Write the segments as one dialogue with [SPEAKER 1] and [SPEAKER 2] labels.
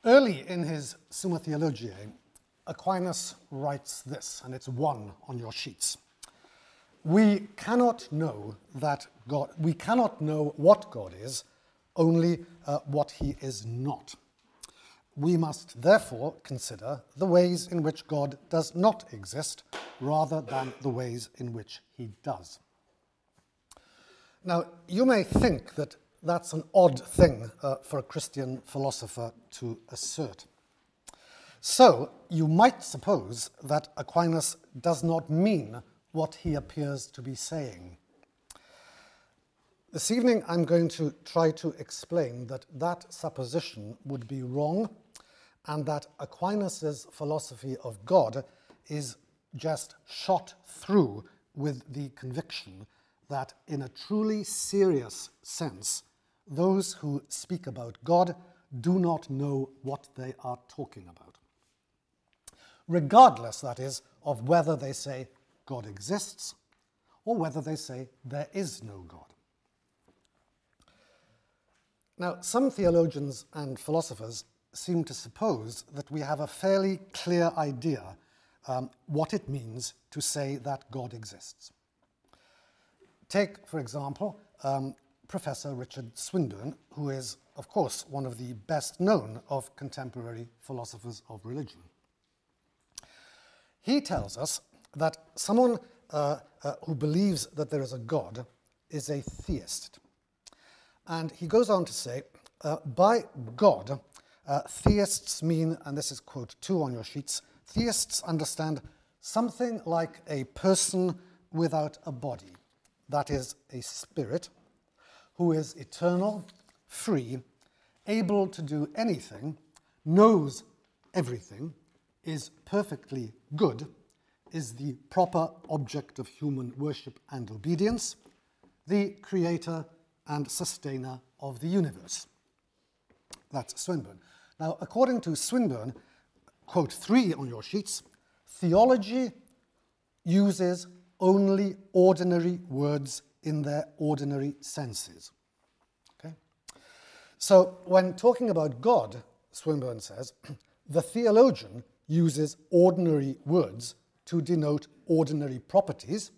[SPEAKER 1] Early in his Summa Theologiae, Aquinas writes this, and it's 1 on your sheets. We cannot know what God is, only what he is not. We must therefore consider the ways in which God does not exist, rather than the ways in which he does. Now, you may think that that's an odd thing for a Christian philosopher to assert. So, you might suppose that Aquinas does not mean what he appears to be saying. This evening, I'm going to try to explain that that supposition would be wrong, and that Aquinas' philosophy of God is just shot through with the conviction that in a truly serious sense, those who speak about God do not know what they are talking about. Regardless, that is, of whether they say God exists or whether they say there is no God. Now, some theologians and philosophers seem to suppose that we have a fairly clear idea what it means to say that God exists. Take, for example, Professor Richard Swinburne, who is, of course, one of the best known of contemporary philosophers of religion. He tells us that someone who believes that there is a God is a theist. And he goes on to say, by God, theists mean, and this is quote 2 on your sheets, theists understand something like a person without a body, that is, a spirit, who is eternal, free, able to do anything, knows everything, is perfectly good, is the proper object of human worship and obedience, the creator and sustainer of the universe. That's Swinburne. Now, according to Swinburne, quote 3 on your sheets, theology uses only ordinary words in their ordinary senses. Okay? So, when talking about God, Swinburne says, the theologian uses ordinary words to denote ordinary properties,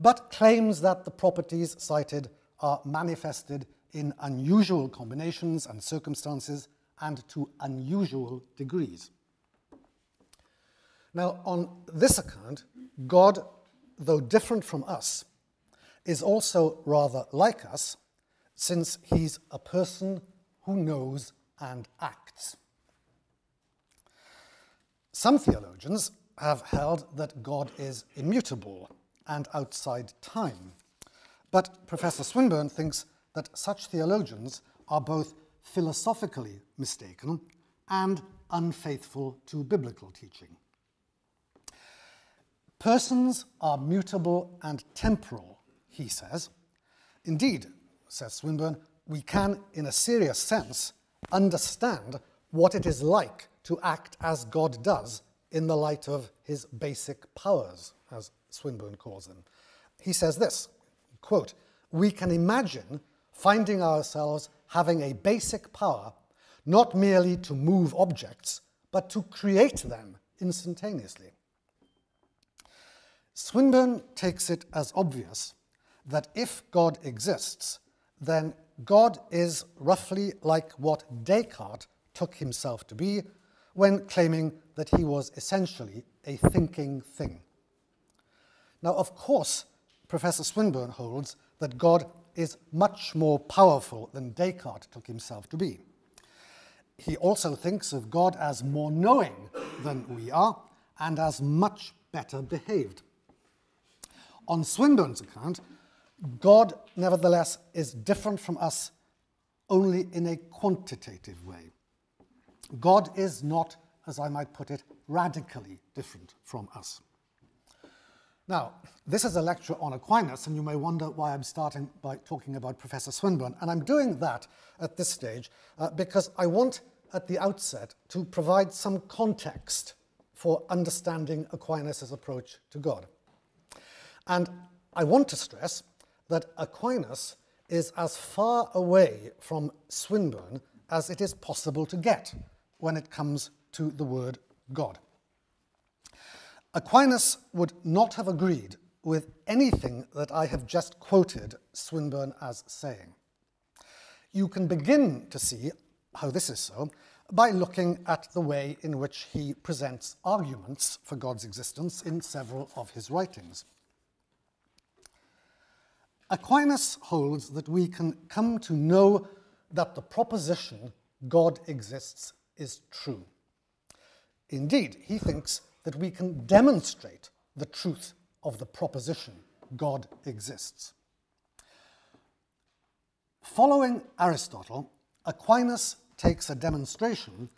[SPEAKER 1] but claims that the properties cited are manifested in unusual combinations and circumstances and to unusual degrees. Now, on this account, God, though different from us, is also rather like us, since he's a person who knows and acts. Some theologians have held that God is immutable and outside time, but Professor Swinburne thinks that such theologians are both philosophically mistaken and unfaithful to biblical teaching. Persons are mutable and temporal, he says. Indeed, says Swinburne, we can, in a serious sense, understand what it is like to act as God does in the light of his basic powers, as Swinburne calls them. He says this, quote, we can imagine finding ourselves having a basic power, not merely to move objects, but to create them instantaneously. Swinburne takes it as obvious that if God exists, then God is roughly like what Descartes took himself to be when claiming that he was essentially a thinking thing. Now, of course, Professor Swinburne holds that God is much more powerful than Descartes took himself to be. He also thinks of God as more knowing than we are and as much better behaved. On Swinburne's account, God, nevertheless, is different from us only in a quantitative way. God is not, as I might put it, radically different from us. Now, this is a lecture on Aquinas, and you may wonder why I'm starting by talking about Professor Swinburne. And I'm doing that at this stage because I want, at the outset, to provide some context for understanding Aquinas' approach to God. And I want to stress that Aquinas is as far away from Swinburne as it is possible to get, when it comes to the word God. Aquinas would not have agreed with anything that I have just quoted Swinburne as saying. You can begin to see how this is so by looking at the way in which he presents arguments for God's existence in several of his writings. Aquinas holds that we can come to know that the proposition God exists is true. Indeed, he thinks that we can demonstrate the truth of the proposition God exists. Following Aristotle, Aquinas takes a demonstration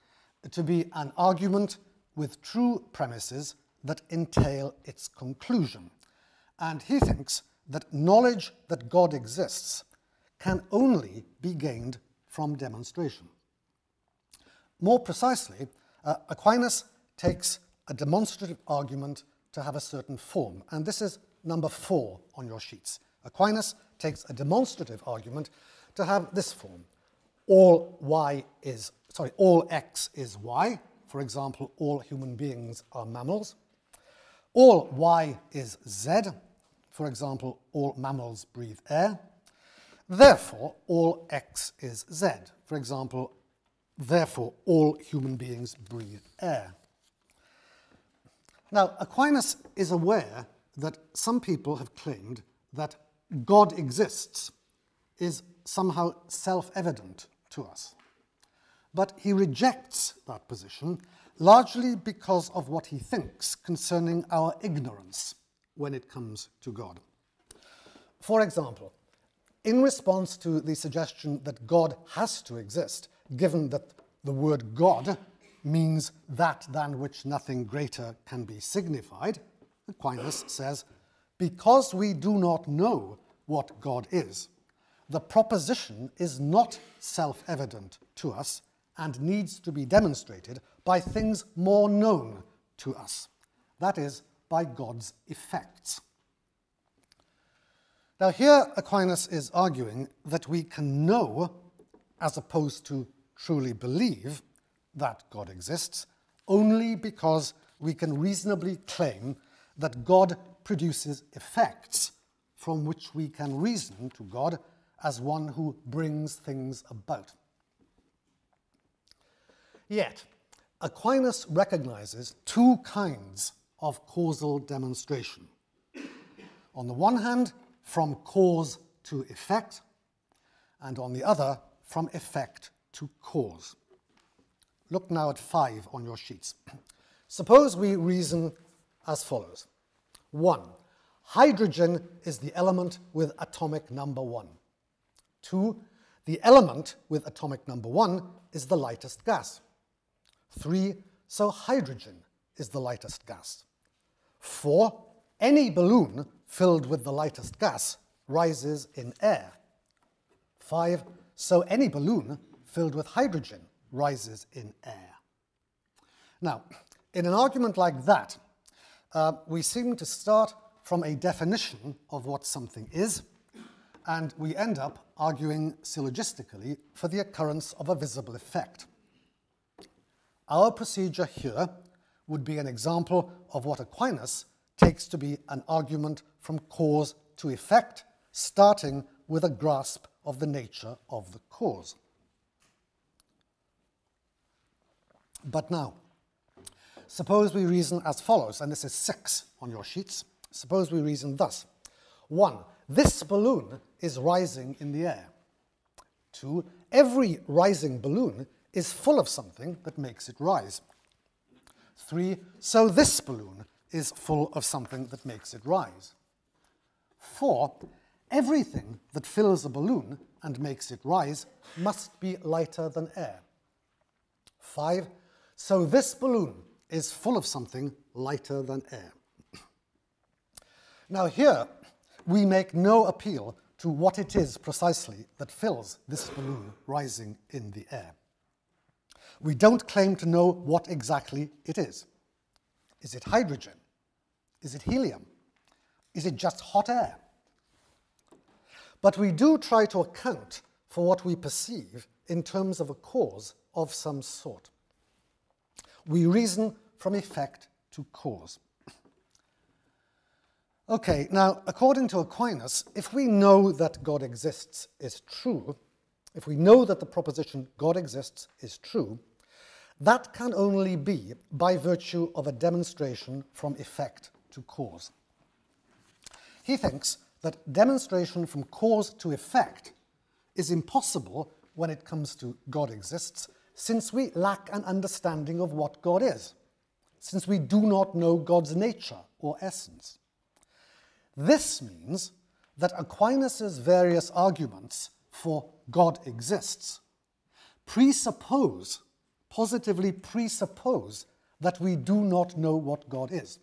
[SPEAKER 1] to be an argument with true premises that entail its conclusion, and he thinks that knowledge that God exists can only be gained from demonstration. More precisely, Aquinas takes a demonstrative argument to have a certain form, and this is number 4 on your sheets. Aquinas takes a demonstrative argument to have this form. All x is y. For example, all human beings are mammals. All y is z. For example, all mammals breathe air. Therefore, all x is z. For example, therefore, all human beings breathe air. Now, Aquinas is aware that some people have claimed that God exists is somehow self-evident to us. But he rejects that position largely because of what he thinks concerning our ignorance when it comes to God. For example, in response to the suggestion that God has to exist, given that the word God means that than which nothing greater can be signified, Aquinas says, because we do not know what God is, the proposition is not self-evident to us and needs to be demonstrated by things more known to us, that is, by God's effects. Now here Aquinas is arguing that we can know, as opposed to truly believe, that God exists, only because we can reasonably claim that God produces effects from which we can reason to God as one who brings things about. Yet, Aquinas recognizes two kinds of causal demonstration. On the one hand, from cause to effect, and on the other, from effect to cause. Look now at 5 on your sheets. Suppose we reason as follows. 1. Hydrogen is the element with atomic number 1. 2. The element with atomic number 1 is the lightest gas. 3. So hydrogen is the lightest gas. 4. Any balloon filled with the lightest gas rises in air. 5. So any balloon filled with hydrogen rises in air. Now, in an argument like that, we seem to start from a definition of what something is, and we end up arguing syllogistically for the occurrence of a visible effect. Our procedure here would be an example of what Aquinas takes to be an argument from cause to effect, starting with a grasp of the nature of the cause. But now, suppose we reason as follows, and this is 6 on your sheets. Suppose we reason thus. 1. This balloon is rising in the air. 2. Every rising balloon is full of something that makes it rise. 3. So this balloon is full of something that makes it rise. 4. Everything that fills a balloon and makes it rise must be lighter than air. 5. So this balloon is full of something lighter than air. Now here, we make no appeal to what it is precisely that fills this balloon rising in the air. We don't claim to know what exactly it is. Is it hydrogen? Is it helium? Is it just hot air? But we do try to account for what we perceive in terms of a cause of some sort. we reason from effect to cause. Okay, now, according to Aquinas, if we know that God exists is true, if we know that the proposition God exists is true, that can only be by virtue of a demonstration from effect to cause. He thinks that demonstration from cause to effect is impossible when it comes to God exists, since we lack an understanding of what God is, since we do not know God's nature or essence. This means that Aquinas' various arguments for God exists positively presuppose that we do not know what God is.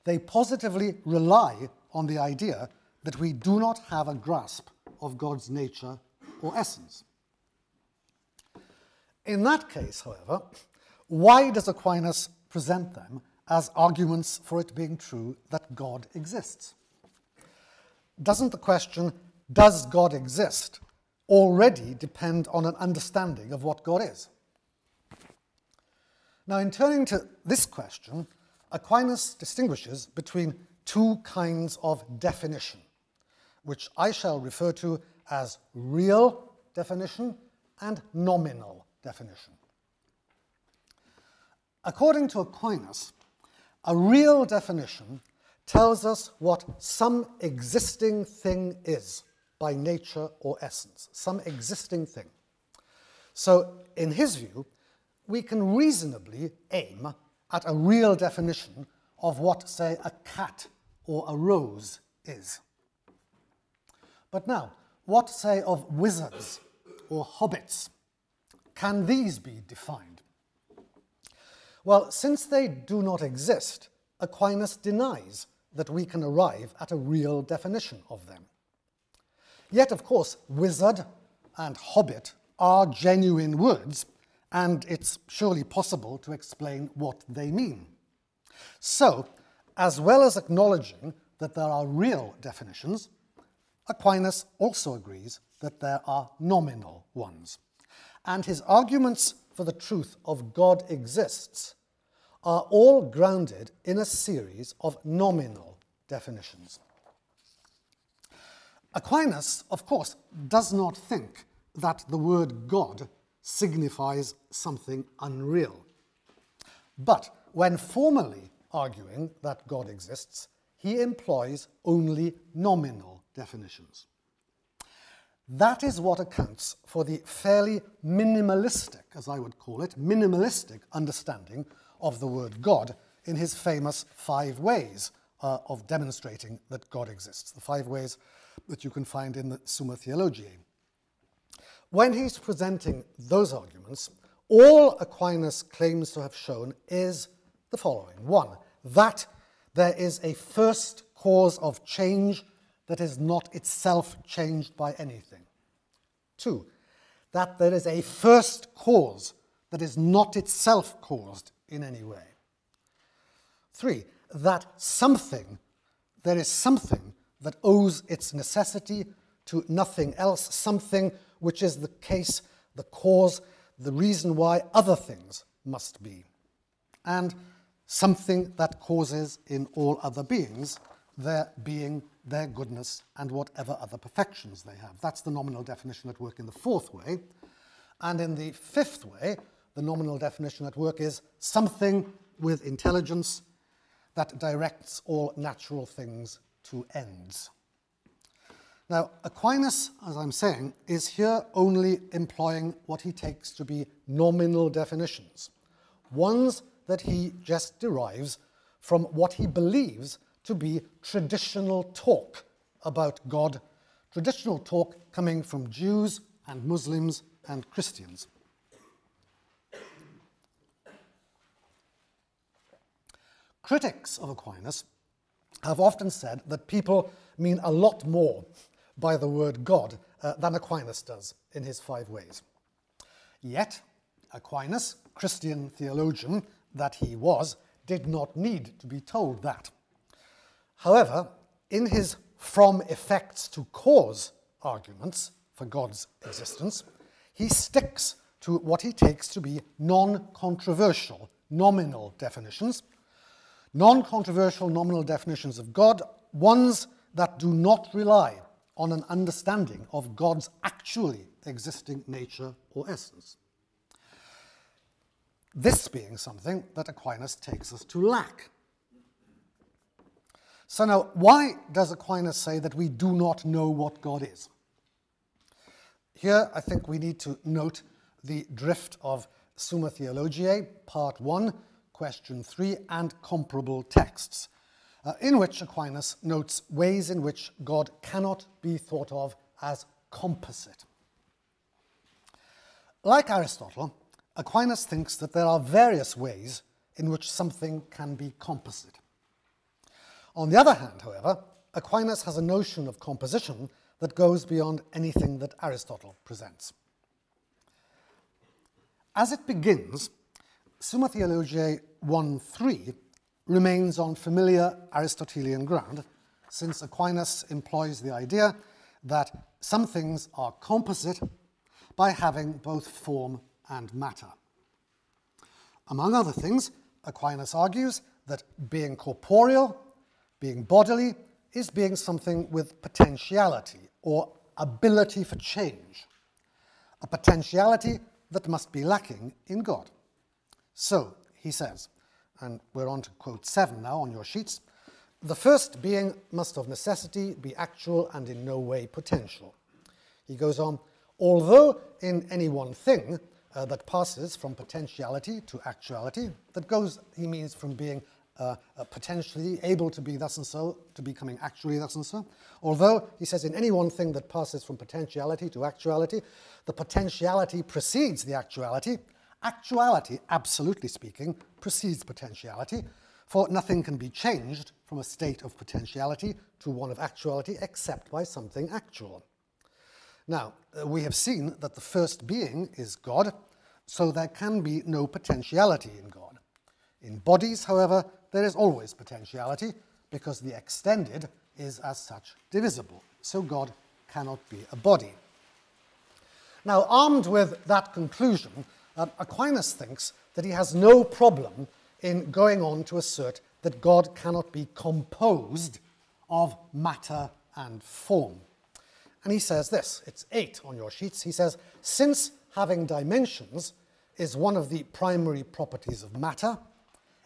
[SPEAKER 1] They positively rely on the idea that we do not have a grasp of God's nature or essence. In that case, however, why does Aquinas present them as arguments for it being true that God exists? Doesn't the question, does God exist, already depend on an understanding of what God is? Now, in turning to this question, Aquinas distinguishes between two kinds of definition, which I shall refer to as real definition and nominal definition. According to Aquinas, a real definition tells us what some existing thing is by nature or essence, some existing thing. So, in his view, we can reasonably aim at a real definition of what, say, a cat or a rose is. But now, what, say, of wizards or hobbits? Can these be defined? Well, since they do not exist, Aquinas denies that we can arrive at a real definition of them. Yet, of course, wizard and hobbit are genuine words, and it's surely possible to explain what they mean. So, as well as acknowledging that there are real definitions, Aquinas also agrees that there are nominal ones. And his arguments for the truth of God exists are all grounded in a series of nominal definitions. Aquinas, of course, does not think that the word God signifies something unreal. But when formally arguing that God exists, he employs only nominal definitions. That is what accounts for the fairly minimalistic, as I would call it, minimalistic understanding of the word God in his famous 5 ways of demonstrating that God exists, the 5 ways that you can find in the Summa Theologiae. When he's presenting those arguments, all Aquinas claims to have shown is the following. 1, that there is a first cause of change that is not itself changed by anything. 2, that there is a first cause that is not itself caused in any way. 3, that there is something that owes its necessity to nothing else, something which is the case, the cause, the reason why other things must be, and something that causes in all other beings their being, their goodness, and whatever other perfections they have. That's the nominal definition at work in the 4th way. And in the 5th way, the nominal definition at work is something with intelligence that directs all natural things to ends. Now, Aquinas, as I'm saying, is here only employing what he takes to be nominal definitions, ones that he just derives from what he believes to be traditional talk about God, traditional talk coming from Jews and Muslims and Christians. Critics of Aquinas have often said that people mean a lot more by the word God than Aquinas does in his 5 ways. Yet, Aquinas, Christian theologian that he was, did not need to be told that. However, in his from effects to cause arguments for God's existence, he sticks to what he takes to be non-controversial, nominal definitions. Non-controversial nominal definitions of God, ones that do not rely on an understanding of God's actually existing nature or essence. This being something that Aquinas takes us to lack. So now, why does Aquinas say that we do not know what God is? Here, I think we need to note the drift of Summa Theologiae, Part 1, Question 3, and comparable texts, in which Aquinas notes ways in which God cannot be thought of as composite. Like Aristotle, Aquinas thinks that there are various ways in which something can be composite. On the other hand, however, Aquinas has a notion of composition that goes beyond anything that Aristotle presents. As it begins, Summa Theologiae 1.3 remains on familiar Aristotelian ground, since Aquinas employs the idea that some things are composite by having both form and matter. Among other things, Aquinas argues that being corporeal, being bodily, is being something with potentiality or ability for change, a potentiality that must be lacking in God. So, he says, and we're on to quote 7 now on your sheets, the first being must of necessity be actual and in no way potential. He goes on, although in any one thing that passes from potentiality to actuality, that goes, he means, from being potentially able to be thus and so to becoming actually thus and so. Although, he says, in any one thing that passes from potentiality to actuality, the potentiality precedes the actuality. Actuality, absolutely speaking, precedes potentiality, for nothing can be changed from a state of potentiality to one of actuality except by something actual. Now, we have seen that the first being is God, so there can be no potentiality in God. In bodies, however, there is always potentiality, because the extended is as such divisible, so God cannot be a body. Now, armed with that conclusion, Aquinas thinks that he has no problem in going on to assert that God cannot be composed of matter and form. And he says this, it's 8 on your sheets, he says, since having dimensions is one of the primary properties of matter,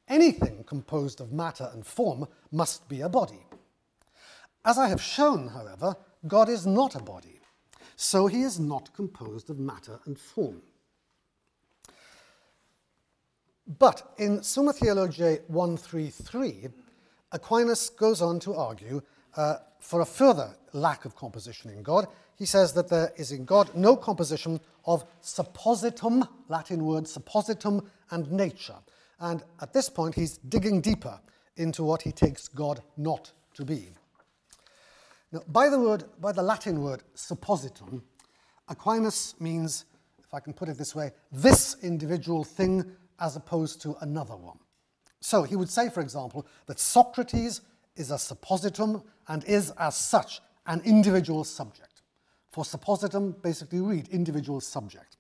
[SPEAKER 1] anything composed of matter and form must be a body. As I have shown, however, God is not a body, so he is not composed of matter and form. But in Summa Theologiae 1.3.3, Aquinas goes on to argue for a further lack of composition in God. He says that there is in God no composition of suppositum, Latin word suppositum, and nature. And at this point, he's digging deeper into what he takes God not to be. Now, by the Latin word suppositum, Aquinas means, if I can put it this way, this individual thing as opposed to another one. So he would say, for example, that Socrates is a suppositum and is, as such, an individual subject. For suppositum, basically read individual subject.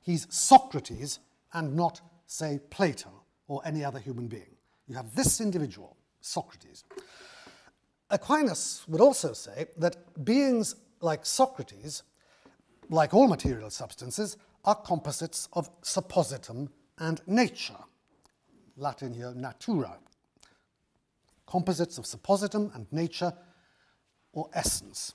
[SPEAKER 1] He's Socrates and not, say, Plato or any other human being. You have this individual, Socrates. Aquinas would also say that beings like Socrates, like all material substances, are composites of suppositum and nature. Latin here, natura. Composites of suppositum and nature or essence.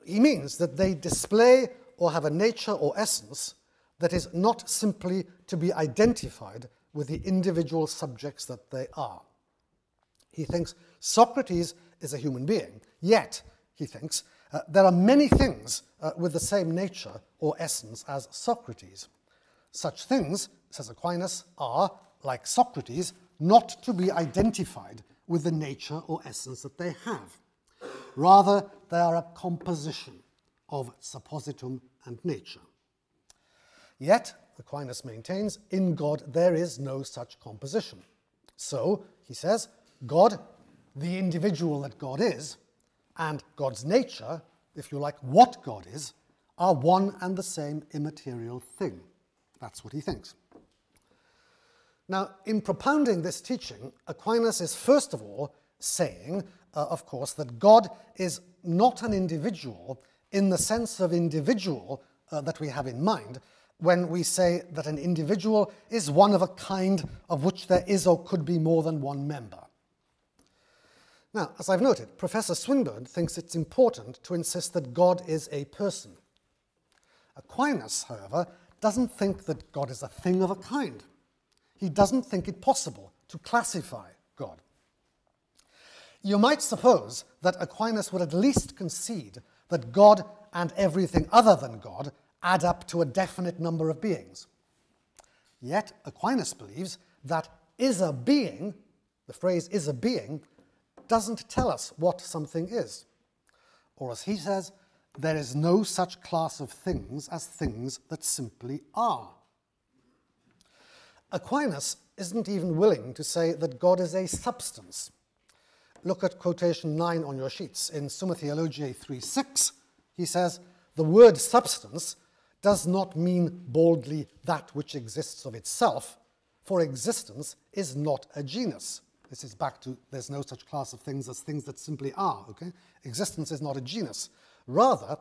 [SPEAKER 1] He means that they display or have a nature or essence that is not simply to be identified with the individual subjects that they are. He thinks Socrates is a human being, yet, he thinks, there are many things with the same nature or essence as Socrates. Such things, says Aquinas, are, like Socrates, not to be identified with the nature or essence that they have. Rather, they are a composition of suppositum and nature. Yet, Aquinas maintains, in God there is no such composition. So, he says, God, the individual that God is, and God's nature, if you like, what God is, are one and the same immaterial thing. That's what he thinks. Now, in propounding this teaching, Aquinas is first of all saying, of course, that God is not an individual in the sense of individual that we have in mind when we say that an individual is one of a kind of which there is or could be more than one member. Now, as I've noted, Professor Swinburne thinks it's important to insist that God is a person. Aquinas, however, doesn't think that God is a thing of a kind. He doesn't think it possible to classify God. You might suppose that Aquinas would at least concede that God and everything other than God add up to a definite number of beings. Yet Aquinas believes that is a being, the phrase is a being, doesn't tell us what something is. Or as he says, there is no such class of things as things that simply are. Aquinas isn't even willing to say that God is a substance. Look at quotation 9 on your sheets. In Summa Theologiae 3:6, he says, the word substance does not mean boldly that which exists of itself, for existence is not a genus. This is back to there's no such class of things as things that simply are, okay? Existence is not a genus. Rather,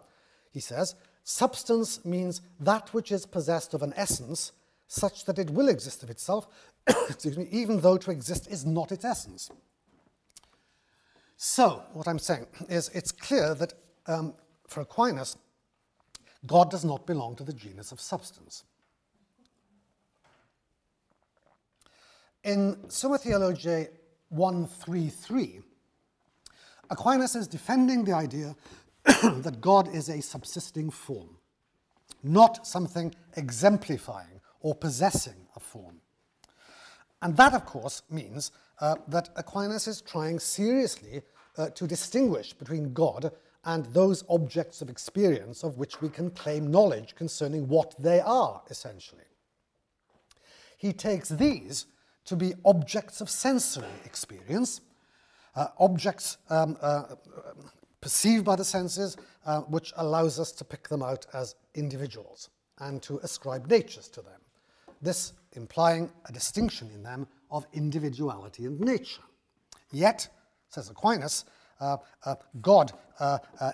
[SPEAKER 1] he says, substance means that which is possessed of an essence such that it will exist of itself, excuse me, even though to exist is not its essence. So, what I'm saying is it's clear that for Aquinas, God does not belong to the genus of substance. In Summa Theologiae 1:3:3, Aquinas is defending the idea that God is a subsisting form, not something exemplifying or possessing a form. And that, of course, means that Aquinas is trying seriously to distinguish between God and those objects of experience of which we can claim knowledge concerning what they are, essentially. He takes these to be objects of sensory experience, objects perceived by the senses, which allows us to pick them out as individuals and to ascribe natures to them, this implying a distinction in them of individuality and nature. Yet, says Aquinas, God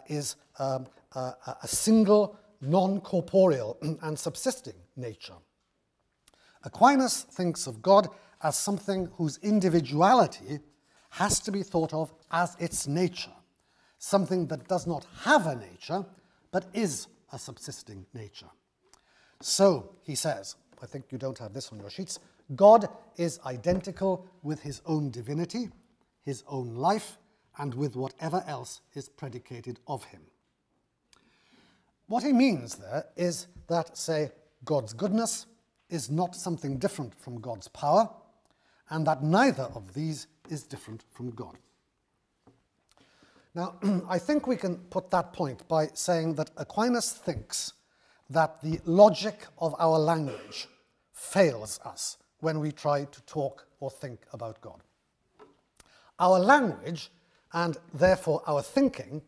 [SPEAKER 1] is a single, non-corporeal and subsisting nature. Aquinas thinks of God as something whose individuality has to be thought of as its nature, something that does not have a nature, but is a subsisting nature. So, he says, I think you don't have this on your sheets, God is identical with his own divinity, his own life, and with whatever else is predicated of him. What he means there is that, say, God's goodness is not something different from God's power, and that neither of these is different from God. Now, I think we can put that point by saying that Aquinas thinks that the logic of our language fails us when we try to talk or think about God. Our language, and therefore our thinking,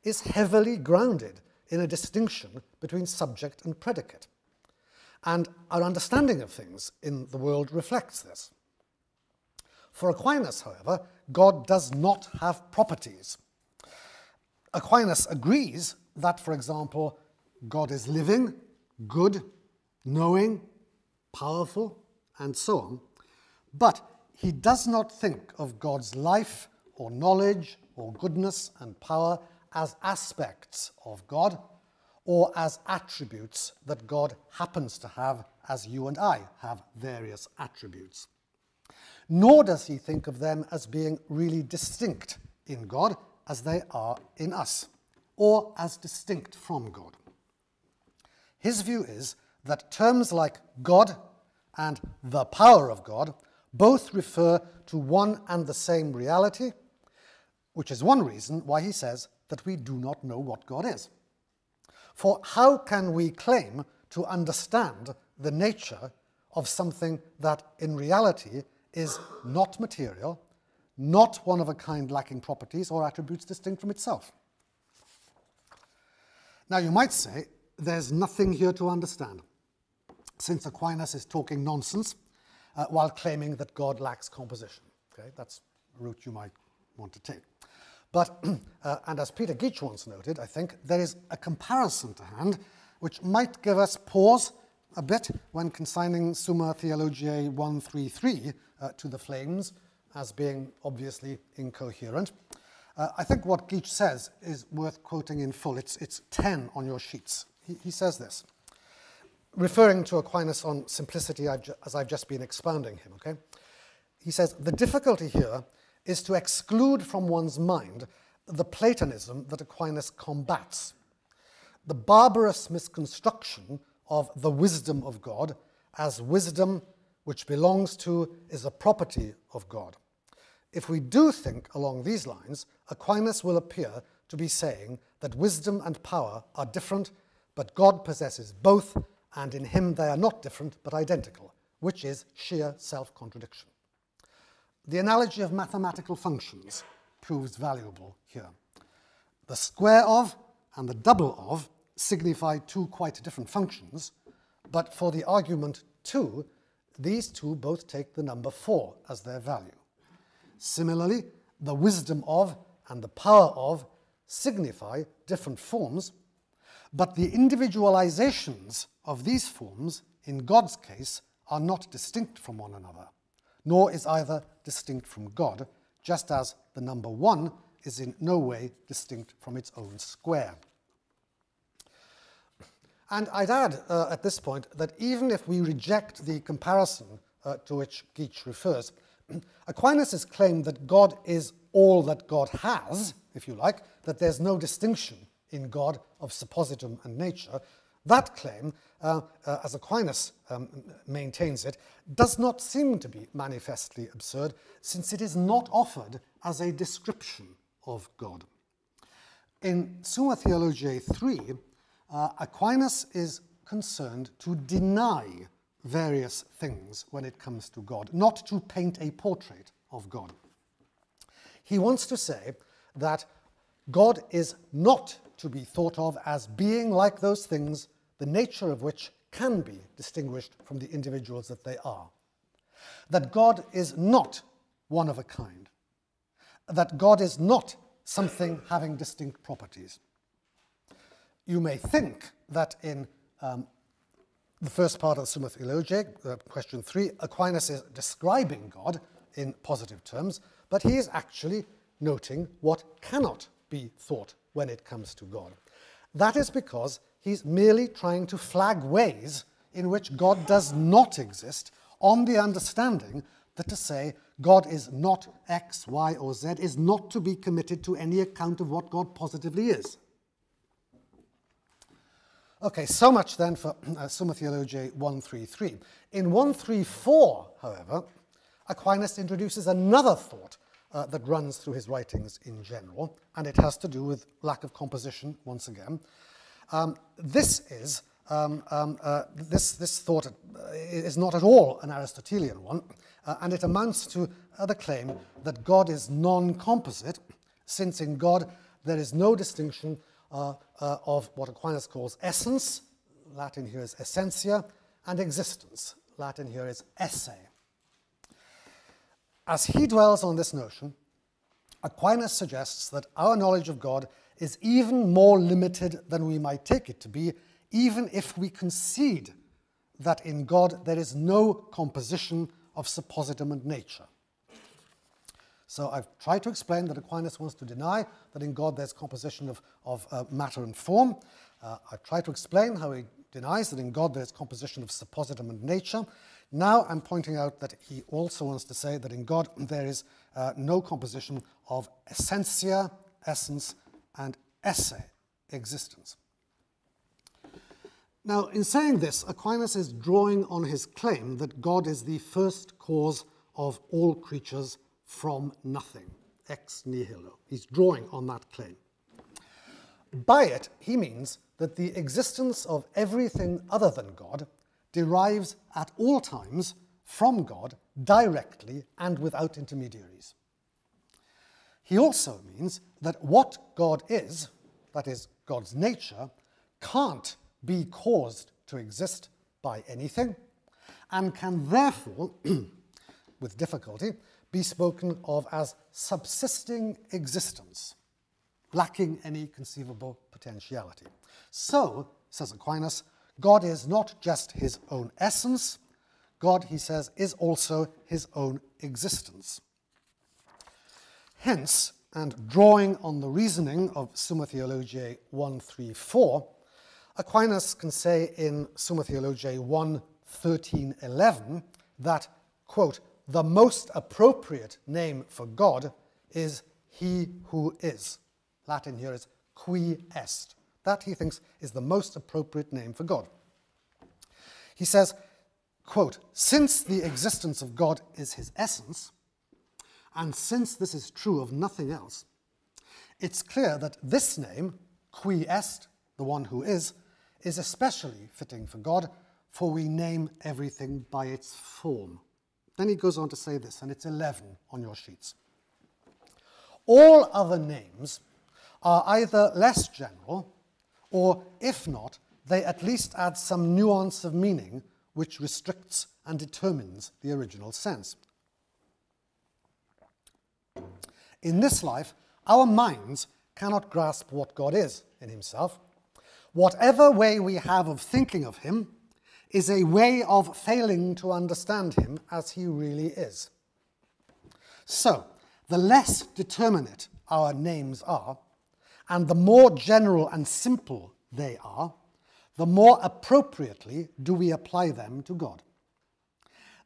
[SPEAKER 1] is heavily grounded in a distinction between subject and predicate. And our understanding of things in the world reflects this. For Aquinas, however, God does not have properties. Aquinas agrees that, for example, God is living, good, knowing, powerful, and so on, but he does not think of God's life or knowledge or goodness and power as aspects of God or as attributes that God happens to have as you and I have various attributes. Nor does he think of them as being really distinct in God as they are in us, or as distinct from God. His view is that terms like God and the power of God both refer to one and the same reality, which is one reason why he says that we do not know what God is. For how can we claim to understand the nature of something that in reality is not material, not one of a kind lacking properties or attributes distinct from itself? Now you might say, there's nothing here to understand, since Aquinas is talking nonsense while claiming that God lacks composition. Okay, that's a route you might want to take. But, and as Peter Geach once noted, I think, there is a comparison to hand which might give us pause a bit when consigning Summa Theologiae 133 to the flames as being obviously incoherent. I think what Geach says is worth quoting in full. It's 10 on your sheets. He says this, referring to Aquinas on simplicity as I've just been expounding him, okay? He says, the difficulty here is to exclude from one's mind the Platonism that Aquinas combats, the barbarous misconstruction of the wisdom of God as wisdom which belongs to, is a property of God. If we do think along these lines, Aquinas will appear to be saying that wisdom and power are different, but God possesses both, and in him they are not different but identical, which is sheer self-contradiction. The analogy of mathematical functions proves valuable here. The square of and the double of signify two quite different functions, but for the argument 2, these two both take the number 4 as their value. Similarly, the wisdom of and the power of signify different forms, but the individualizations of these forms, in God's case, are not distinct from one another, nor is either distinct from God, just as the number 1 is in no way distinct from its own square. And I'd add at this point that even if we reject the comparison to which Geach refers, Aquinas' claim that God is all that God has, if you like, that there's no distinction in God of suppositum and nature, that claim, as Aquinas maintains it, does not seem to be manifestly absurd, since it is not offered as a description of God. In Summa Theologiae 3, Aquinas is concerned to deny various things when it comes to God, not to paint a portrait of God. He wants to say that God is not to be thought of as being like those things, the nature of which can be distinguished from the individuals that they are. That God is not one of a kind. That God is not something having distinct properties. You may think that in the first part of the Summa Theologiae, question 3, Aquinas is describing God in positive terms, but he is actually noting what cannot be thought when it comes to God. That is because he's merely trying to flag ways in which God does not exist, on the understanding that to say God is not X, Y, or Z is not to be committed to any account of what God positively is. Okay, so much then for Summa Theologiae 133. In 134, however, Aquinas introduces another thought that runs through his writings in general, and it has to do with lack of composition, once again. This thought is not at all an Aristotelian one, and it amounts to the claim that God is non-composite, since in God there is no distinction of what Aquinas calls essence, Latin here is essentia, and existence, Latin here is esse. As he dwells on this notion, Aquinas suggests that our knowledge of God is even more limited than we might take it to be, even if we concede that in God there is no composition of suppositum and nature. So I've tried to explain that Aquinas wants to deny that in God there's composition of matter and form. I've tried to explain how he denies that in God there's composition of suppositum and nature. Now I'm pointing out that he also wants to say that in God there is no composition of essentia, essence, and esse, existence. Now, in saying this, Aquinas is drawing on his claim that God is the first cause of all creatures from nothing, ex nihilo. He's drawing on that claim. By it, he means that the existence of everything other than God derives at all times from God directly and without intermediaries. He also means that what God is, that is, God's nature, can't be caused to exist by anything, and can therefore, with difficulty, be spoken of as subsisting existence, lacking any conceivable potentiality. So, says Aquinas, God is not just his own essence, God, he says, is also his own existence. Hence, and drawing on the reasoning of Summa Theologiae 134, Aquinas can say in Summa Theologiae 1:13-11 that, quote, the most appropriate name for God is he who is. Latin here is qui est. That, he thinks, is the most appropriate name for God. He says, quote, since the existence of God is his essence, and since this is true of nothing else, it's clear that this name, qui est, the one who is especially fitting for God, for we name everything by its form. Then he goes on to say this, and it's 11 on your sheets. All other names are either less general, or if not, they at least add some nuance of meaning which restricts and determines the original sense. In this life, our minds cannot grasp what God is in himself. Whatever way we have of thinking of him is a way of failing to understand him as he really is. So, the less determinate our names are, and the more general and simple they are, the more appropriately do we apply them to God.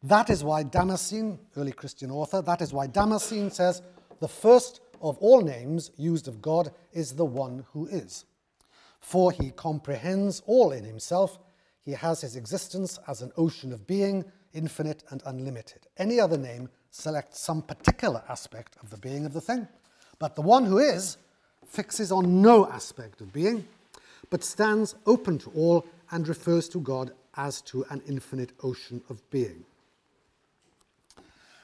[SPEAKER 1] That is why Damascene, early Christian author, that is why Damascene says, the first of all names used of God is the one who is. For he comprehends all in himself, he has his existence as an ocean of being, infinite and unlimited. Any other name selects some particular aspect of the being of the thing, but the one who is fixes on no aspect of being, but stands open to all and refers to God as to an infinite ocean of being.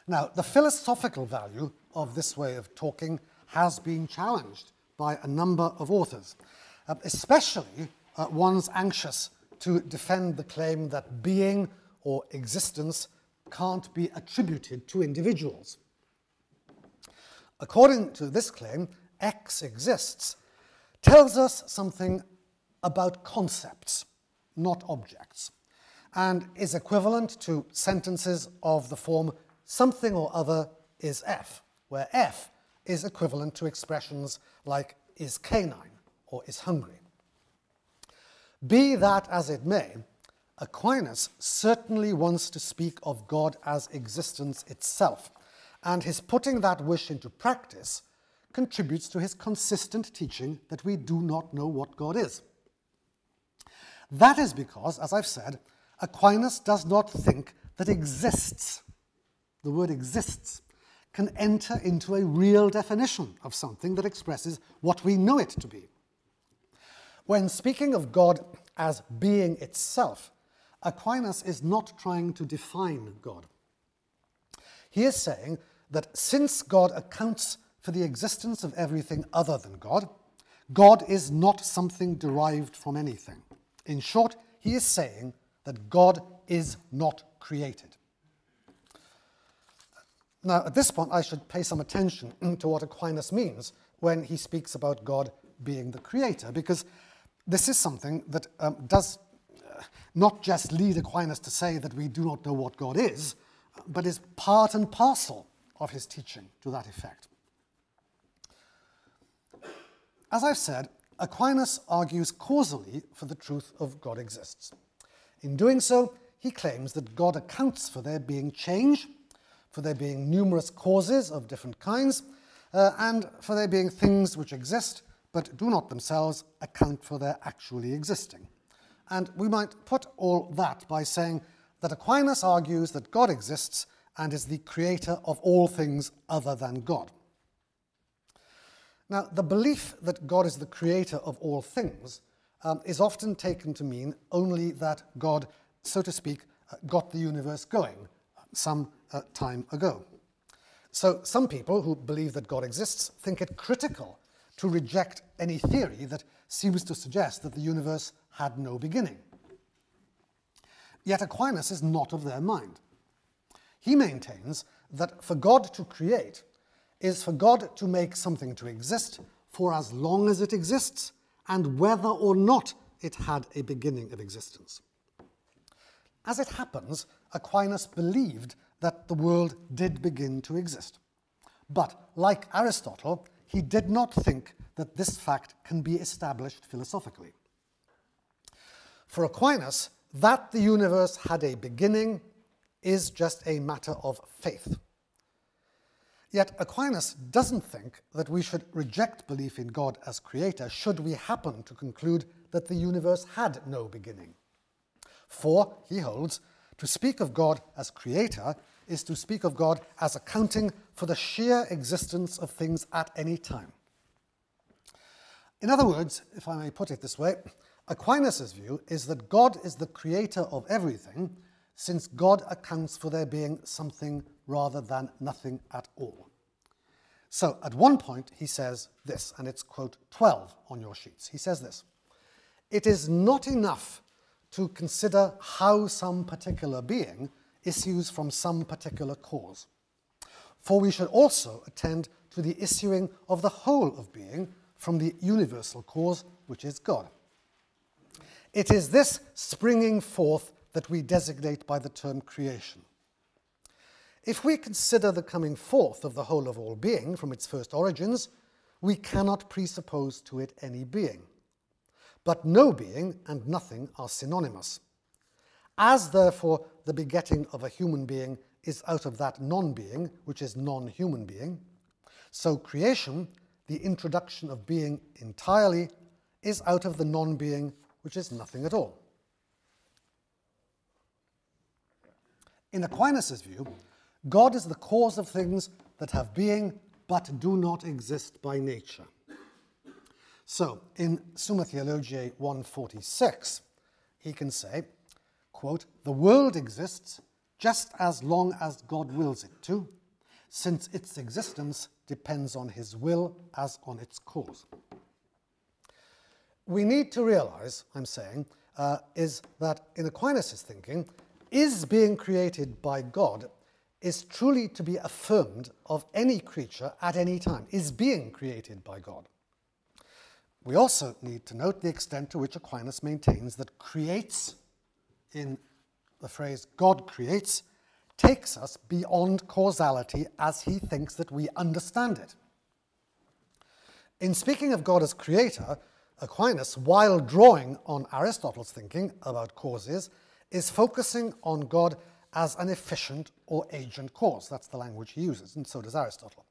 [SPEAKER 1] Now, the philosophical value of this way of talking has been challenged by a number of authors, especially ones anxious to defend the claim that being or existence can't be attributed to individuals. According to this claim, X exists tells us something about concepts, not objects, and is equivalent to sentences of the form something or other is F, where F is equivalent to expressions like is canine or is hungry. Be that as it may, Aquinas certainly wants to speak of God as existence itself, and his putting that wish into practice contributes to his consistent teaching that we do not know what God is. That is because, as I've said, Aquinas does not think that exists, the word exists, can enter into a real definition of something that expresses what we know it to be. When speaking of God as being itself, Aquinas is not trying to define God. He is saying that since God accounts for the existence of everything other than God, God is not something derived from anything. In short, he is saying that God is not created. Now, at this point, I should pay some attention to what Aquinas means when he speaks about God being the creator, because this is something that does not just lead Aquinas to say that we do not know what God is, but is part and parcel of his teaching to that effect. As I've said, Aquinas argues causally for the truth of God exists. In doing so, he claims that God accounts for there being change, for there being numerous causes of different kinds, and for there being things which exist but do not themselves account for their actually existing. And we might put all that by saying that Aquinas argues that God exists and is the creator of all things other than God. Now, the belief that God is the creator of all things is often taken to mean only that God, so to speak, got the universe going some time ago. So some people who believe that God exists think it critical to reject any theory that seems to suggest that the universe had no beginning. Yet Aquinas is not of their mind. He maintains that for God to create is for God to make something to exist for as long as it exists, and whether or not it had a beginning of existence. As it happens, Aquinas believed that the world did begin to exist. But, like Aristotle, he did not think that this fact can be established philosophically. For Aquinas, that the universe had a beginning is just a matter of faith. Yet Aquinas doesn't think that we should reject belief in God as creator should we happen to conclude that the universe had no beginning. For, he holds, to speak of God as creator is to speak of God as accounting for the sheer existence of things at any time. In other words, if I may put it this way, Aquinas' view is that God is the creator of everything, since God accounts for there being something rather than nothing at all. So at one point he says this, and it's quote 12 on your sheets. He says this: "It is not enough to consider how some particular being issues from some particular cause, for we should also attend to the issuing of the whole of being from the universal cause, which is God. It is this springing forth that we designate by the term creation. If we consider the coming forth of the whole of all being from its first origins, we cannot presuppose to it any being. But no being and nothing are synonymous. As, therefore, the begetting of a human being is out of that non-being, which is non-human being, so creation, the introduction of being entirely, is out of the non-being, which is nothing at all." In Aquinas' view, God is the cause of things that have being but do not exist by nature. So, in Summa Theologiae 146, he can say, quote, "The world exists just as long as God wills it to, since its existence depends on his will as on its cause." We need to realize, I'm saying, is that in Aquinas' thinking, is being created by God is truly to be affirmed of any creature at any time, is being created by God. We also need to note the extent to which Aquinas maintains that creates, in the phrase God creates, takes us beyond causality as he thinks that we understand it. In speaking of God as creator, Aquinas, while drawing on Aristotle's thinking about causes, is focusing on God as an efficient or agent cause. That's the language he uses, and so does Aristotle.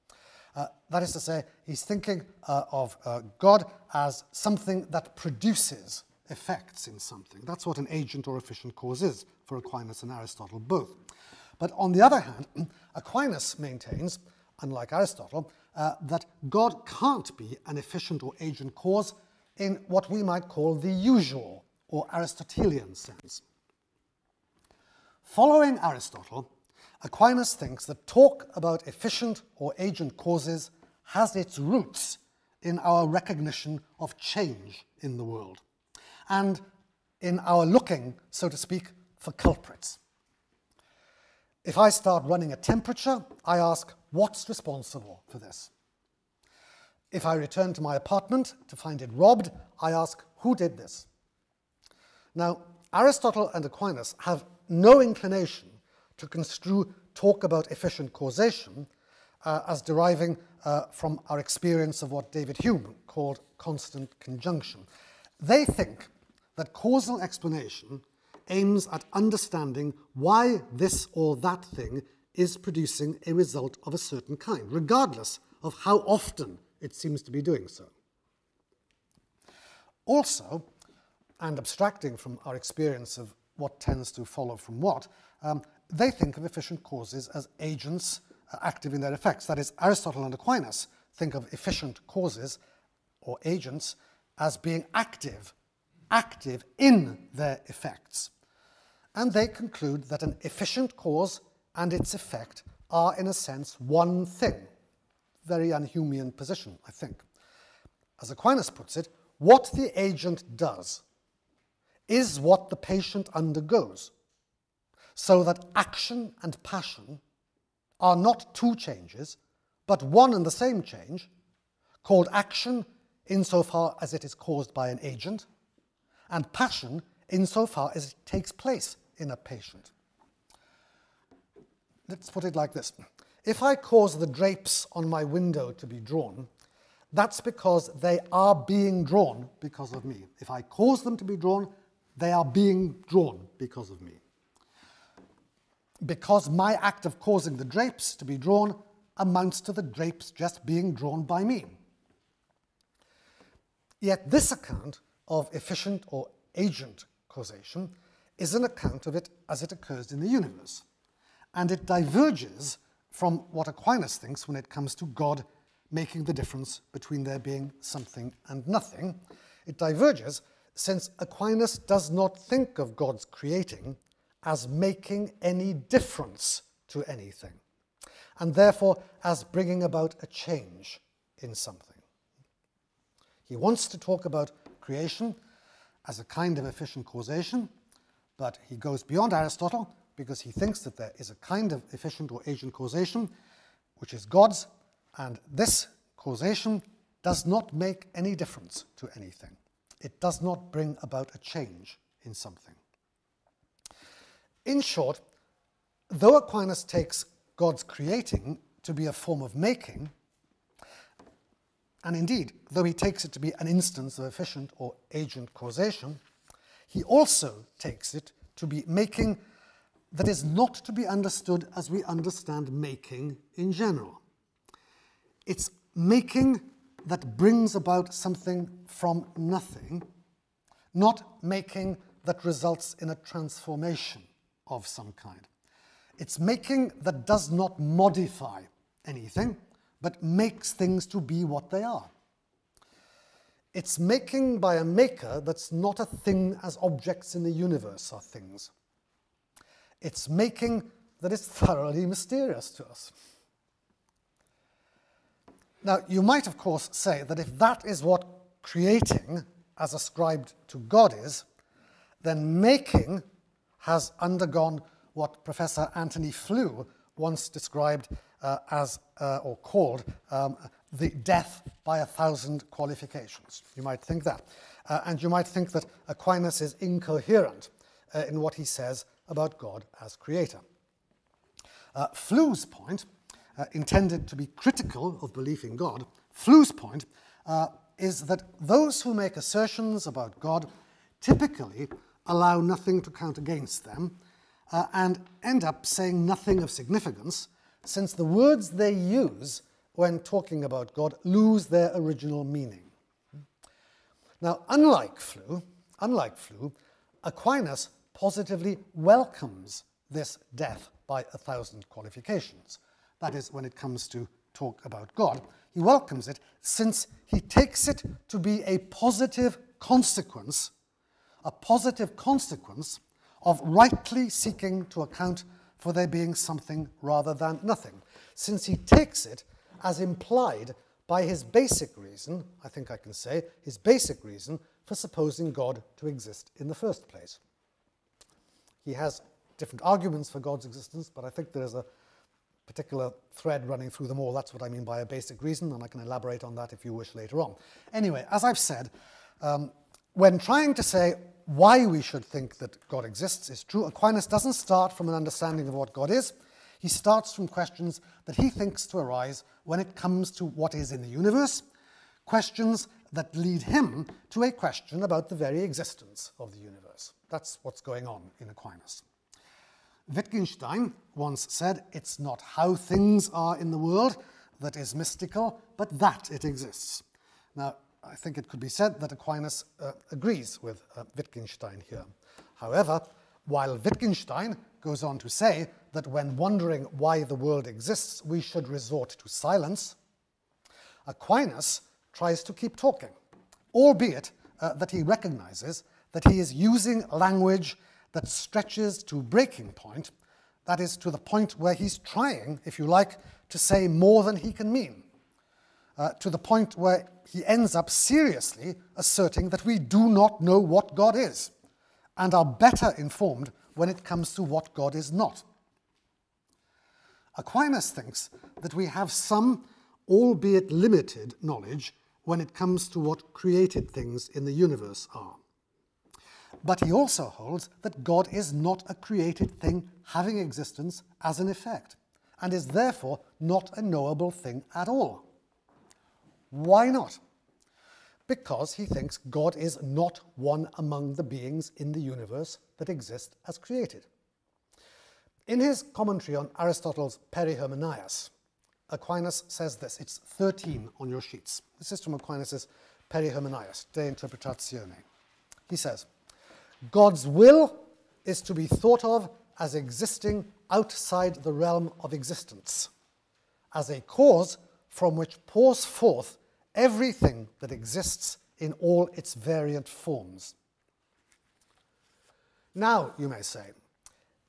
[SPEAKER 1] That is to say, he's thinking of God as something that produces effects in something. That's what an agent or efficient cause is for Aquinas and Aristotle both. But on the other hand, Aquinas maintains, unlike Aristotle, that God can't be an efficient or agent cause in what we might call the usual or Aristotelian sense. Following Aristotle, Aquinas thinks that talk about efficient or agent causes has its roots in our recognition of change in the world and in our looking, so to speak, for culprits. If I start running a temperature, I ask, what's responsible for this? If I return to my apartment to find it robbed, I ask, who did this? Now, Aristotle and Aquinas have no inclination to construe talk about efficient causation as deriving from our experience of what David Hume called constant conjunction. They think that causal explanation aims at understanding why this or that thing is producing a result of a certain kind, regardless of how often it seems to be doing so. Also, and abstracting from our experience of what tends to follow from what, they think of efficient causes as agents active in their effects. That is, Aristotle and Aquinas think of efficient causes or agents as being active in their effects. And they conclude that an efficient cause and its effect are, in a sense, one thing. Very unhuman position, I think. As Aquinas puts it, what the agent does is what the patient undergoes, so that action and passion are not two changes, but one and the same change, called action insofar as it is caused by an agent, and passion insofar as it takes place in a patient. Let's put it like this. If I cause the drapes on my window to be drawn, that's because they are being drawn because of me. If I cause them to be drawn, they are being drawn because of me. Because my act of causing the drapes to be drawn amounts to the drapes just being drawn by me. Yet this account of efficient or agent causation is an account of it as it occurs in the universe. And it diverges from what Aquinas thinks when it comes to God making the difference between there being something and nothing. It diverges since Aquinas does not think of God's creating as making any difference to anything, and therefore as bringing about a change in something. He wants to talk about creation as a kind of efficient causation, but he goes beyond Aristotle because he thinks that there is a kind of efficient or agent causation which is God's, and this causation does not make any difference to anything. It does not bring about a change in something. In short, though Aquinas takes God's creating to be a form of making, and indeed, though he takes it to be an instance of efficient or agent causation, he also takes it to be making that is not to be understood as we understand making in general. It's making that brings about something from nothing, not making that results in a transformation of some kind. It's making that does not modify anything, but makes things to be what they are. It's making by a maker that's not a thing as objects in the universe are things. It's making that is thoroughly mysterious to us. Now, you might, of course, say that if that is what creating, as ascribed to God, is, then making has undergone what Professor Anthony Flew once described or called the death by 1,000 qualifications. You might think that. And you might think that Aquinas is incoherent in what he says about God as creator. Flew's point, intended to be critical of belief in God, Flew's point is that those who make assertions about God typically allow nothing to count against them and end up saying nothing of significance, since the words they use when talking about God lose their original meaning. Now, unlike Flew, Aquinas positively welcomes this death by 1,000 qualifications. That is, when it comes to talk about God, he welcomes it since he takes it to be a positive consequence of rightly seeking to account for there being something rather than nothing, since he takes it as implied by his basic reason, I think I can say, his basic reason for supposing God to exist in the first place. He has different arguments for God's existence, but I think there's a particular thread running through them all. That's what I mean by a basic reason, and I can elaborate on that if you wish later on. Anyway, as I've said, when trying to say why we should think that God exists is true, Aquinas doesn't start from an understanding of what God is. He starts from questions that he thinks to arise when it comes to what is in the universe, questions that lead him to a question about the very existence of the universe. That's what's going on in Aquinas. Wittgenstein once said, "It's not how things are in the world that is mystical, but that it exists." Now, I think it could be said that Aquinas agrees with Wittgenstein here. However, while Wittgenstein goes on to say that when wondering why the world exists, we should resort to silence, Aquinas tries to keep talking, albeit that he recognizes that he is using language that stretches to breaking point, that is, to the point where he's trying, if you like, to say more than he can mean, to the point where he ends up seriously asserting that we do not know what God is, and are better informed when it comes to what God is not. Aquinas thinks that we have some, albeit limited, knowledge when it comes to what created things in the universe are. But he also holds that God is not a created thing having existence as an effect, and is therefore not a knowable thing at all. Why not? Because he thinks God is not one among the beings in the universe that exist as created. In his commentary on Aristotle's Perihermeneias, Aquinas says this. It's 13 on your sheets. This is from Aquinas' Perihermeneias, De Interpretatione. He says, God's will is to be thought of as existing outside the realm of existence, as a cause from which pours forth everything that exists in all its variant forms. Now, you may say,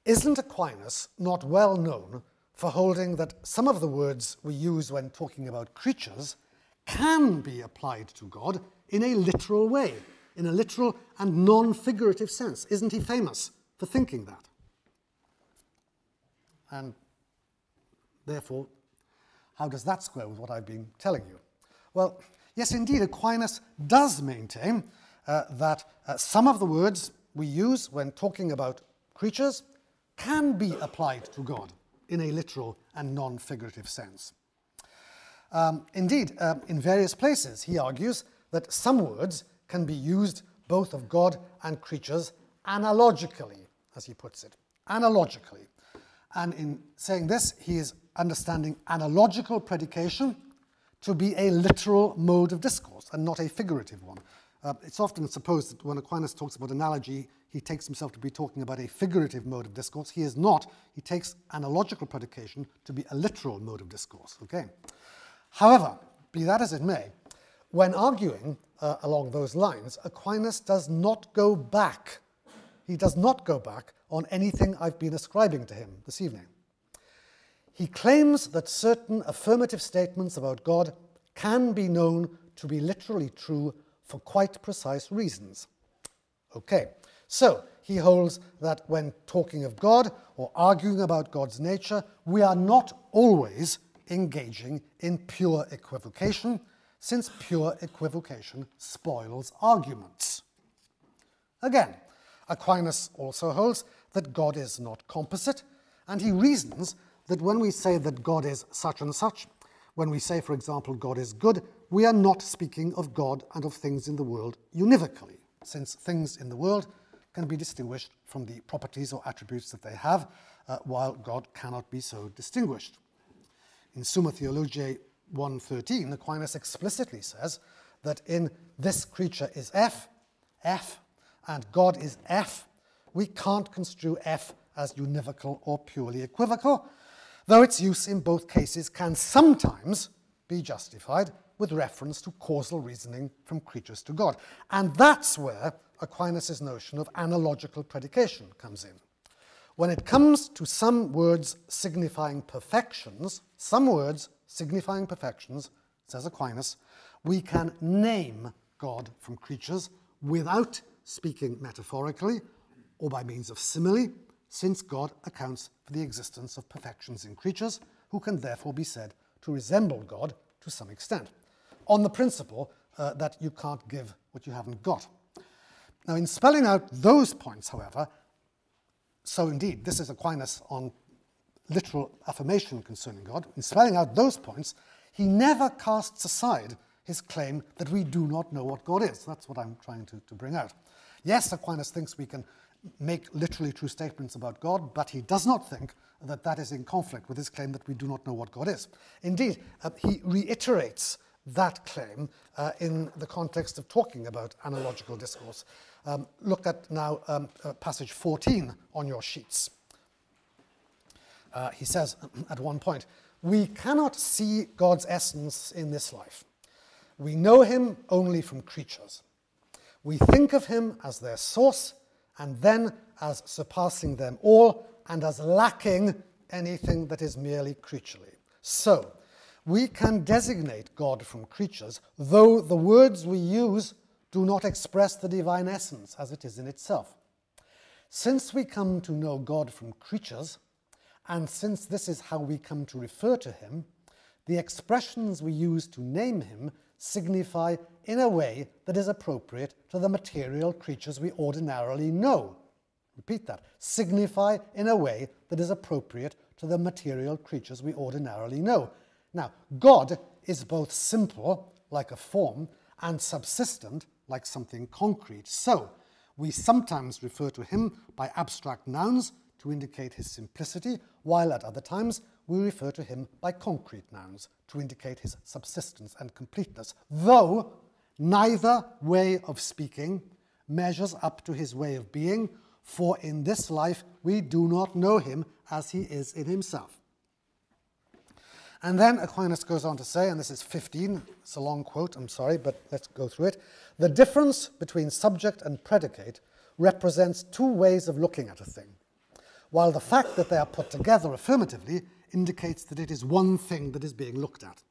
[SPEAKER 1] isn't Aquinas not well known for holding that some of the words we use when talking about creatures can be applied to God in a literal way, in a literal and non-figurative sense? Isn't he famous for thinking that? And therefore, how does that square with what I've been telling you? Well, yes, indeed, Aquinas does maintain that some of the words we use when talking about creatures can be applied to God in a literal and non-figurative sense. Indeed, in various places, he argues that some words can be used both of God and creatures analogically, as he puts it, analogically. And in saying this, he is understanding analogical predication to be a literal mode of discourse and not a figurative one. It's often supposed that when Aquinas talks about analogy, he takes himself to be talking about a figurative mode of discourse. He is not. He takes analogical predication to be a literal mode of discourse. Okay. However, be that as it may, when arguing along those lines, Aquinas does not go back. He does not go back on anything I've been ascribing to him this evening. He claims that certain affirmative statements about God can be known to be literally true for quite precise reasons. Okay, so he holds that when talking of God or arguing about God's nature, we are not always engaging in pure equivocation, since pure equivocation spoils arguments. Again, Aquinas also holds that God is not composite, and he reasons that when we say that God is such and such, when we say, for example, God is good, we are not speaking of God and of things in the world univocally, since things in the world can be distinguished from the properties or attributes that they have, while God cannot be so distinguished. In Summa Theologiae 1:13, Aquinas explicitly says that in this creature is F, and God is F, we can't construe F as univocal or purely equivocal, though its use in both cases can sometimes be justified with reference to causal reasoning from creatures to God. And that's where Aquinas' notion of analogical predication comes in. When it comes to some words signifying perfections, says Aquinas, we can name God from creatures without speaking metaphorically or by means of simile, since God accounts for the existence of perfections in creatures, who can therefore be said to resemble God to some extent, on the principle that you can't give what you haven't got. Now, in spelling out those points, however, so indeed, this is Aquinas on literal affirmation concerning God. In spelling out those points, he never casts aside his claim that we do not know what God is. That's what I'm trying to bring out. Yes, Aquinas thinks we can make literally true statements about God, but he does not think that that is in conflict with his claim that we do not know what God is. Indeed, he reiterates that claim in the context of talking about analogical discourse. Look at now passage 14 on your sheets. He says at one point, we cannot see God's essence in this life. We know him only from creatures. We think of him as their source, and then as surpassing them all, and as lacking anything that is merely creaturely. So, we can designate God from creatures, though the words we use do not express the divine essence as it is in itself. Since we come to know God from creatures, and since this is how we come to refer to him, the expressions we use to name him signify in a way that is appropriate to the material creatures we ordinarily know. Repeat that. Signify in a way that is appropriate to the material creatures we ordinarily know. Now, God is both simple, like a form, and subsistent, like something concrete. So, we sometimes refer to him by abstract nouns to indicate his simplicity, while at other times we refer to him by concrete nouns to indicate his subsistence and completeness, though neither way of speaking measures up to his way of being, for in this life we do not know him as he is in himself. And then Aquinas goes on to say, and this is 15, it's a long quote, I'm sorry, but let's go through it. The difference between subject and predicate represents two ways of looking at a thing, while the fact that they are put together affirmatively indicates that it is one thing that is being looked at.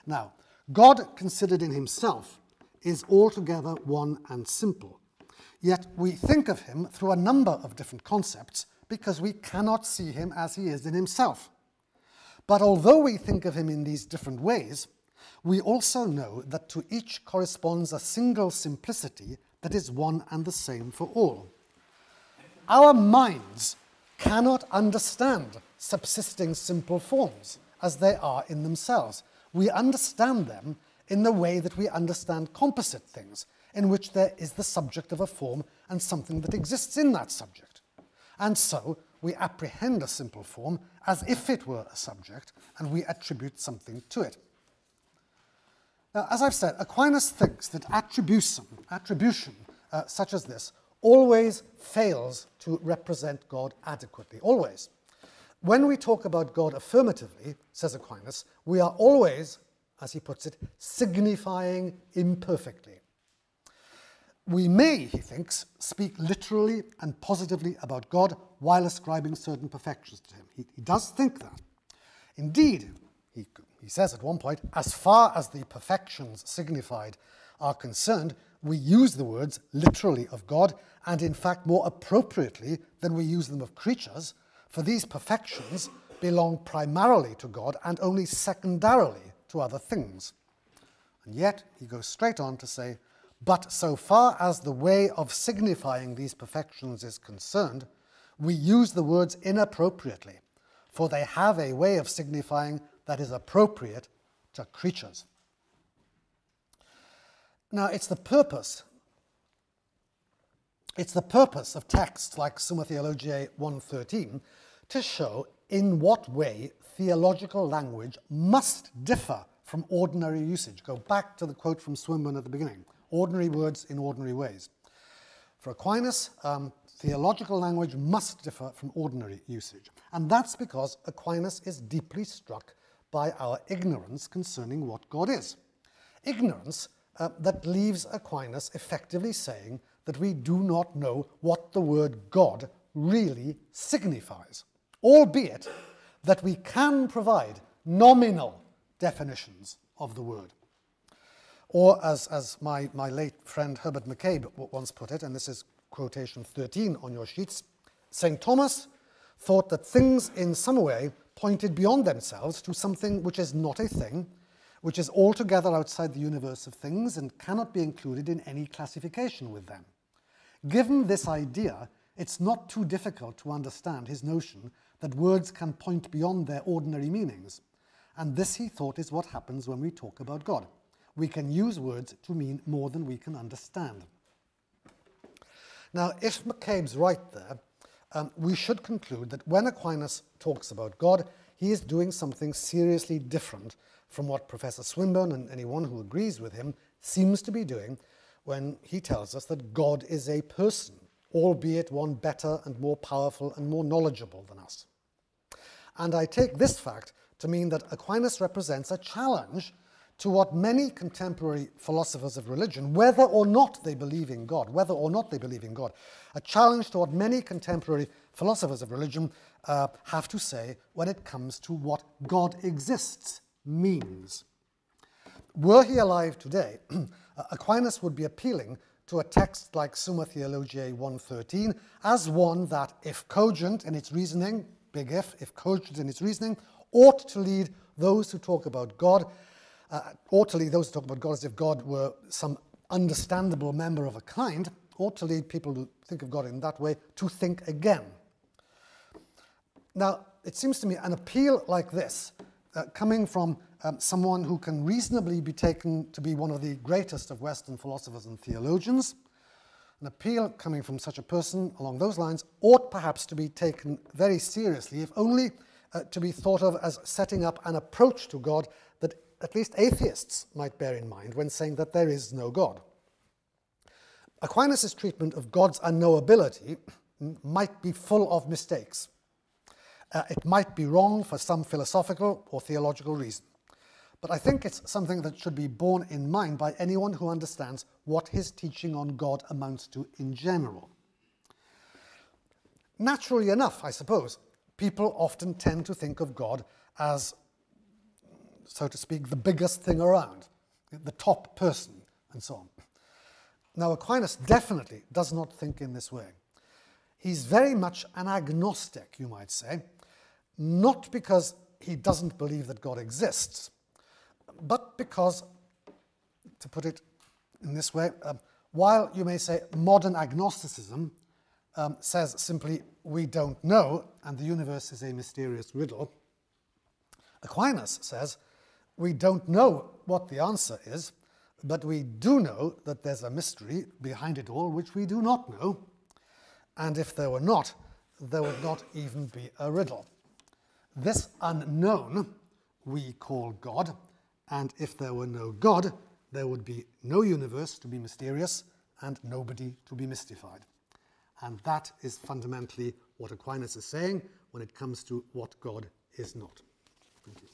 [SPEAKER 1] Now, God considered in himself is altogether one and simple, yet we think of him through a number of different concepts because we cannot see him as he is in himself. But although we think of him in these different ways, we also know that to each corresponds a single simplicity that is one and the same for all. Our minds cannot understand subsisting simple forms as they are in themselves. We understand them in the way that we understand composite things, in which there is the subject of a form and something that exists in that subject. And so we apprehend a simple form as if it were a subject, and we attribute something to it. Now, as I've said, Aquinas thinks that attribution such as this always fails to represent God adequately, always. When we talk about God affirmatively, says Aquinas, we are always, as he puts it, signifying imperfectly. We may, he thinks, speak literally and positively about God while ascribing certain perfections to him. He does think that. Indeed, he says at one point, as far as the perfections signified are concerned, we use the words literally of God, and in fact more appropriately than we use them of creatures, for these perfections belong primarily to God and only secondarily to other things. And yet, he goes straight on to say, but so far as the way of signifying these perfections is concerned, we use the words inappropriately, for they have a way of signifying that is appropriate to creatures. Now, it's the purpose of texts like Summa Theologiae 1:13 to show in what way theological language must differ from ordinary usage. Go back to the quote from Swinburne at the beginning. Ordinary words in ordinary ways. For Aquinas, theological language must differ from ordinary usage. And that's because Aquinas is deeply struck by our ignorance concerning what God is. Ignorance that leaves Aquinas effectively saying that we do not know what the word God really signifies, albeit that we can provide nominal definitions of the word. Or, as my late friend Herbert McCabe once put it, and this is quotation 13 on your sheets, St. Thomas thought that things in some way pointed beyond themselves to something which is not a thing, which is altogether outside the universe of things and cannot be included in any classification with them. Given this idea, it's not too difficult to understand his notion that words can point beyond their ordinary meanings. And this, he thought, is what happens when we talk about God. We can use words to mean more than we can understand. Now, if McCabe's right there, we should conclude that when Aquinas talks about God, he is doing something seriously different from what Professor Swinburne and anyone who agrees with him seems to be doing when he tells us that God is a person, albeit one better and more powerful and more knowledgeable than us. And I take this fact to mean that Aquinas represents a challenge to what many contemporary philosophers of religion, whether or not they believe in God, a challenge to what many contemporary philosophers of religion have to say when it comes to what God exists means. Were he alive today, Aquinas would be appealing to a text like Summa Theologiae 1:13 as one that, if cogent in its reasoning, big if cogent in its reasoning, ought to lead those who talk about God, as if God were some understandable member of a kind, ought to lead people who think of God in that way to think again. Now, it seems to me an appeal like this, coming from someone who can reasonably be taken to be one of the greatest of Western philosophers and theologians, an appeal coming from such a person along those lines ought perhaps to be taken very seriously, if only to be thought of as setting up an approach to God that at least atheists might bear in mind when saying that there is no God. Aquinas' treatment of God's unknowability might be full of mistakes. It might be wrong for some philosophical or theological reason, but I think it's something that should be borne in mind by anyone who understands what his teaching on God amounts to in general. Naturally enough, I suppose, people often tend to think of God as, so to speak, the biggest thing around, the top person, and so on. Now, Aquinas definitely does not think in this way. He's very much an agnostic, you might say, not because he doesn't believe that God exists, but because, to put it in this way, while you may say modern agnosticism says simply, we don't know, and the universe is a mysterious riddle, Aquinas says, we don't know what the answer is, but we do know that there's a mystery behind it all which we do not know, and if there were not, there would not even be a riddle. This unknown we call God, and if there were no God, there would be no universe to be mysterious and nobody to be mystified. And that is fundamentally what Aquinas is saying when it comes to what God is not. Thank you.